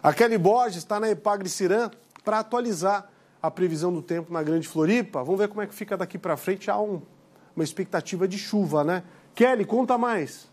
A Kelly Borges está na Epagre-Ciran para atualizar a previsão do tempo na Grande Floripa. Vamos ver como é que fica daqui para frente. Há uma expectativa de chuva, né? Kelly, conta mais.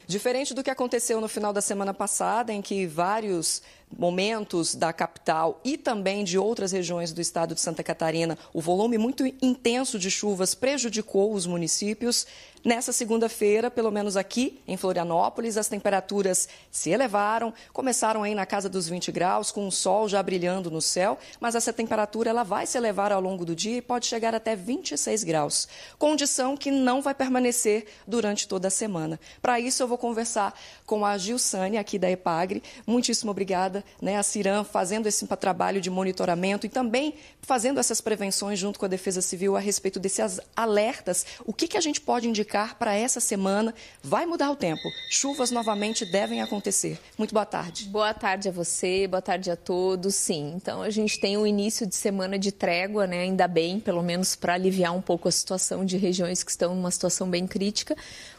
Diferente do que aconteceu no final da semana passada, em que vários momentos da capital e também de outras regiões do estado de Santa Catarina, o volume muito intenso de chuvas prejudicou os municípios. Nessa segunda-feira, pelo menos aqui em Florianópolis, as temperaturas se elevaram, começaram aí na casa dos 20 graus, com o sol já brilhando no céu, mas essa temperatura ela vai se elevar ao longo do dia e pode chegar até 26 graus, condição que não vai permanecer durante toda a semana. Para isso, eu vou conversar com a Gilsane, aqui da Epagre. Muitíssimo obrigada, a Ciran, fazendo esse trabalho de monitoramento e também fazendo essas prevenções junto com a Defesa Civil a respeito desses alertas. O que a gente pode indicar para essa semana? Vai mudar o tempo. Chuvas novamente devem acontecer. Muito boa tarde. Boa tarde a você, boa tarde a todos. Sim, então a gente tem um início de semana de trégua, ainda bem, pelo menos para aliviar um pouco a situação de regiões que estão numa situação bem crítica.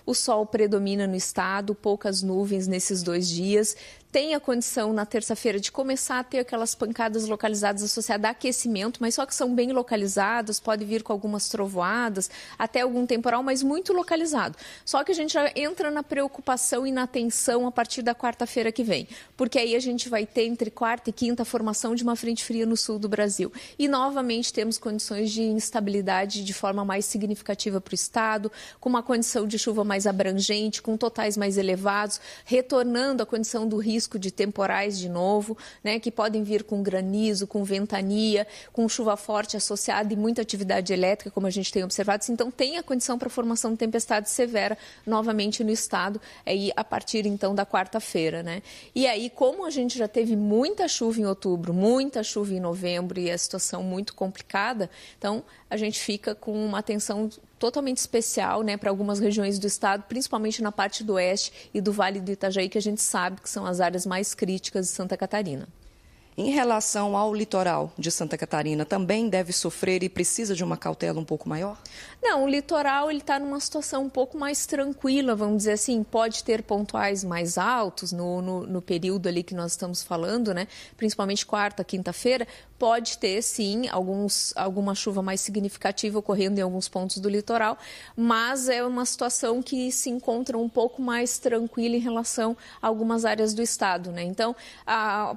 O sol predomina no estado, poucas nuvens nesses 2 dias. Tem a condição na terça-feira de começar a ter aquelas pancadas localizadas associadas a aquecimento, mas só que são bem localizadas, pode vir com algumas trovoadas, até algum temporal, mas muito localizado. Só que a gente já entra na preocupação e na tensão a partir da quarta-feira que vem, porque aí a gente vai ter entre quarta e quinta a formação de uma frente fria no sul do Brasil. E novamente temos condições de instabilidade de forma mais significativa para o estado, com uma condição de chuva mais abrangente, com totais mais elevados, retornando à condição do risco de temporais de novo, que podem vir com granizo, com ventania, com chuva forte associada e muita atividade elétrica, como a gente tem observado. Então, tem a condição para a formação de tempestade severa novamente no estado, aí, a partir, então, da quarta-feira. E aí, como a gente já teve muita chuva em outubro, muita chuva em novembro e a situação muito complicada, então, a gente fica com uma atenção totalmente especial para algumas regiões do estado, principalmente na parte do oeste e do Vale do Itajaí, que a gente sabe que são as áreas mais críticas de Santa Catarina. Em relação ao litoral de Santa Catarina, também deve sofrer e precisa de uma cautela um pouco maior? Não, o litoral está numa situação um pouco mais tranquila, vamos dizer assim, pode ter pontuais mais altos no período ali que nós estamos falando, principalmente quarta, quinta-feira, pode ter sim alguma chuva mais significativa ocorrendo em alguns pontos do litoral, mas é uma situação que se encontra um pouco mais tranquila em relação a algumas áreas do estado. Então,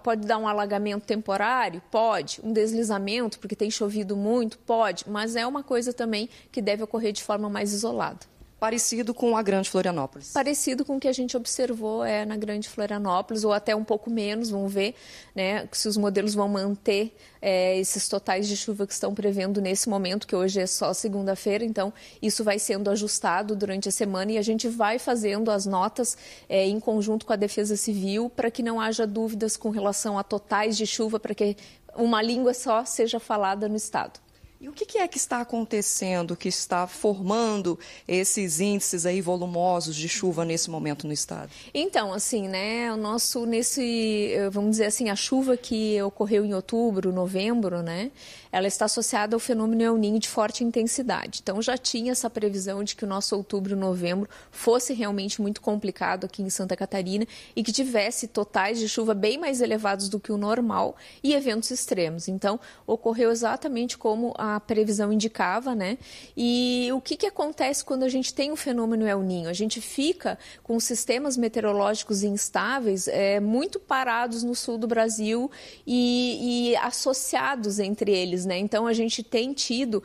pode dar um alagamento temporário? Pode. Um deslizamento, porque tem chovido muito? Pode. Mas é uma coisa também que deve ocorrer de forma mais isolada. Parecido com a Grande Florianópolis. Parecido com o que a gente observou na Grande Florianópolis, ou até um pouco menos, vamos ver se os modelos vão manter esses totais de chuva que estão prevendo nesse momento, que hoje é só segunda-feira, então isso vai sendo ajustado durante a semana e a gente vai fazendo as notas em conjunto com a Defesa Civil para que não haja dúvidas com relação a totais de chuva, para que uma língua só seja falada no estado. E o que é que está acontecendo, que está formando esses índices aí volumosos de chuva nesse momento no estado? Então, assim, vamos dizer assim, a chuva que ocorreu em outubro, novembro, ela está associada ao fenômeno El Niño de forte intensidade. Então, já tinha essa previsão de que o nosso outubro, novembro fosse realmente muito complicado aqui em Santa Catarina e que tivesse totais de chuva bem mais elevados do que o normal e eventos extremos. Então, ocorreu exatamente como a previsão indicava, E o que acontece quando a gente tem um fenômeno El Niño? A gente fica com sistemas meteorológicos instáveis muito parados no sul do Brasil e associados entre eles, Então, a gente tem tido,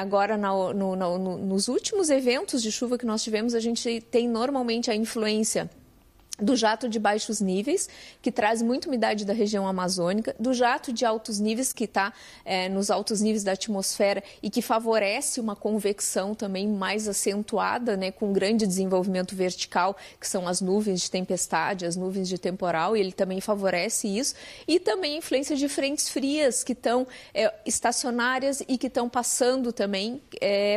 agora nos últimos eventos de chuva que nós tivemos, a gente tem normalmente a influência do jato de baixos níveis, que traz muita umidade da região amazônica, do jato de altos níveis, que está nos altos níveis da atmosfera e que favorece uma convecção também mais acentuada, com grande desenvolvimento vertical, que são as nuvens de tempestade, as nuvens de temporal, e ele também favorece isso, e também a influência de frentes frias que estão estacionárias e que estão passando também,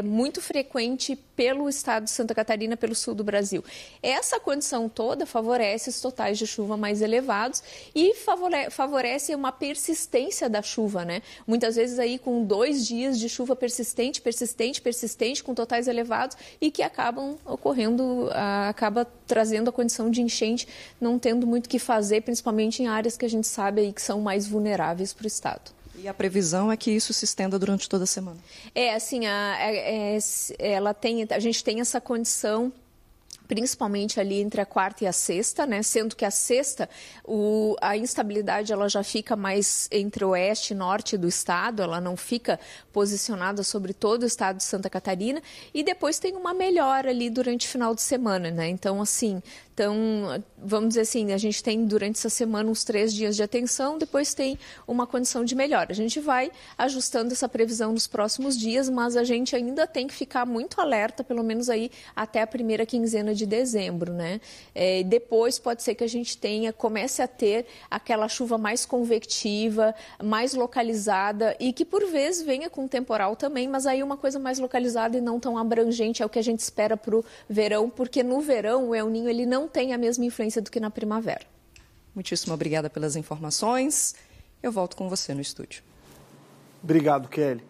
muito frequente pelo estado de Santa Catarina, pelo sul do Brasil. Essa condição toda favorece os totais de chuva mais elevados e favorece uma persistência da chuva, né? Muitas vezes aí com 2 dias de chuva persistente, com totais elevados e que acabam ocorrendo, acaba trazendo a condição de enchente, não tendo muito o que fazer, principalmente em áreas que a gente sabe aí que são mais vulneráveis para o estado. E a previsão é que isso se estenda durante toda a semana? A gente tem essa condição principalmente ali entre a quarta e a sexta, né? Sendo que a sexta, a instabilidade ela já fica mais entre o oeste e norte do estado, ela não fica posicionada sobre todo o estado de Santa Catarina, e depois tem uma melhora ali durante o final de semana, né? Então, vamos dizer assim, a gente tem durante essa semana uns 3 dias de atenção, depois tem uma condição de melhora. A gente vai ajustando essa previsão nos próximos dias, mas a gente ainda tem que ficar muito alerta, pelo menos aí até a primeira quinzena de dezembro, né? Depois pode ser que a gente comece a ter aquela chuva mais convectiva, mais localizada e que por vezes venha com temporal também, mas aí uma coisa mais localizada e não tão abrangente é o que a gente espera para o verão, porque no verão o El Niño ele não tem a mesma influência do que na primavera. Muitíssimo obrigada pelas informações. Eu volto com você no estúdio. Obrigado, Kelly.